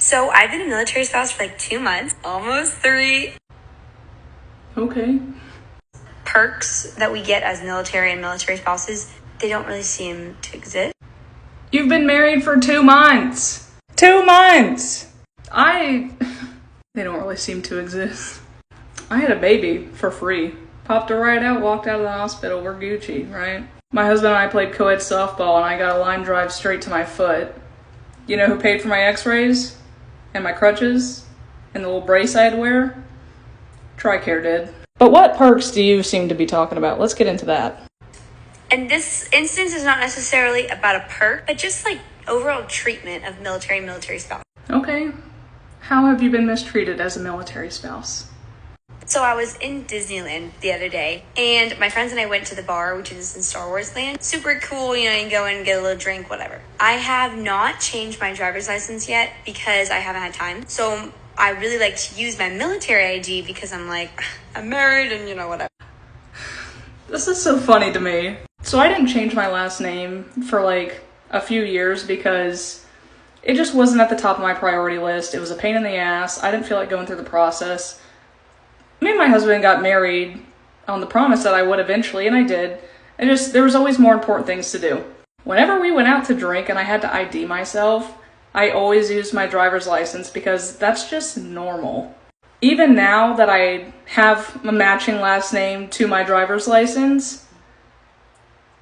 So I've been a military spouse for like 2 months, almost 3. Okay. Perks that we get as military and military spouses, they don't really seem to exist. You've been married for 2 months. 2 months! They don't really seem to exist. I had a baby for free. Popped her right out, walked out of the hospital. We're Gucci, right? My husband and I played co-ed softball and I got a line drive straight to my foot. You know who paid for my x-rays? And my crutches? And the little brace I had to wear? TRICARE did. But what perks do you seem to be talking about? Let's get into that. And this instance is not necessarily about a perk, but just like overall treatment of military spouse. Okay. How have you been mistreated as a military spouse? So I was in Disneyland the other day, and my friends and I went to the bar, which is in Star Wars Land. Super cool, you go in and get a little drink, whatever. I have not changed my driver's license yet because I haven't had time. So I really like to use my military ID because I'm like, I'm married and whatever. This is so funny to me. So I didn't change my last name for like a few years because it just wasn't at the top of my priority list. It was a pain in the ass. I didn't feel like going through the process. Me and my husband got married on the promise that I would eventually, and I did. And there was always more important things to do. Whenever we went out to drink and I had to ID myself, I always used my driver's license because that's just normal. Even now that I have a matching last name to my driver's license,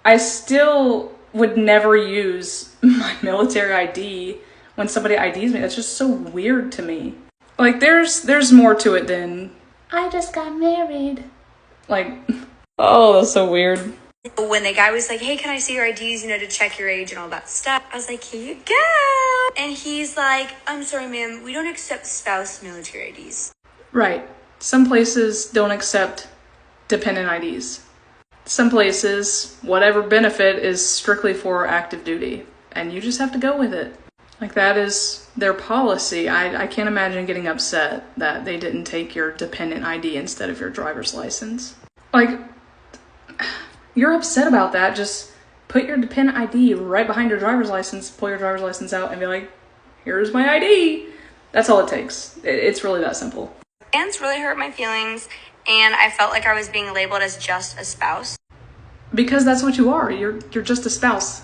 I still would never use my military ID when somebody IDs me. That's just so weird to me. Like, there's more to it than, I just got married. Like, oh, that's so weird. When the guy was like, hey, can I see your IDs, to check your age and all that stuff, I was like, here you go. And he's like, I'm sorry, ma'am, we don't accept spouse military IDs. Right. Some places don't accept dependent IDs. Some places, whatever benefit is strictly for active duty, and you just have to go with it. Like, that is their policy. I can't imagine getting upset that they didn't take your dependent ID instead of your driver's license. Like, you're upset about that, just put your dependent ID right behind your driver's license, pull your driver's license out, and be like, here's my ID. That's all it takes. It's really that simple. Ants really hurt my feelings, and I felt like I was being labeled as just a spouse. Because that's what you are. You're just a spouse.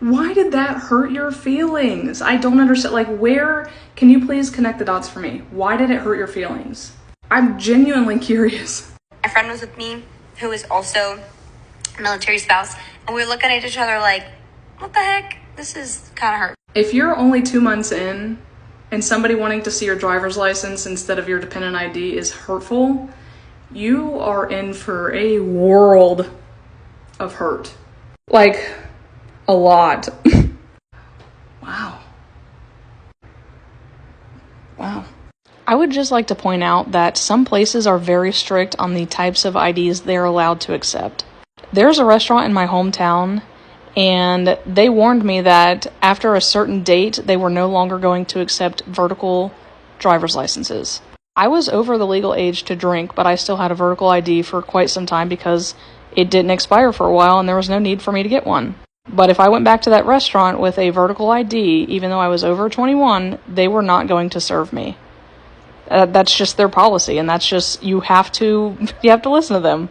Why did that hurt your feelings? I don't understand. Like, where can you please connect the dots for me? Why did it hurt your feelings? I'm genuinely curious. My friend was with me, who is also a military spouse, and we were looking at each other like, what the heck? This is kind of hurt. If you're only 2 months in and somebody wanting to see your driver's license instead of your dependent ID is hurtful, you are in for a world of hurt. Like, a lot. Wow. I would just like to point out that some places are very strict on the types of IDs they're allowed to accept. There's a restaurant in my hometown, and they warned me that after a certain date, they were no longer going to accept vertical driver's licenses. I was over the legal age to drink, but I still had a vertical ID for quite some time because it didn't expire for a while and there was no need for me to get one. But if I went back to that restaurant with a vertical ID, even though I was over 21, they were not going to serve me. That's just their policy, and that's just, you have to listen to them.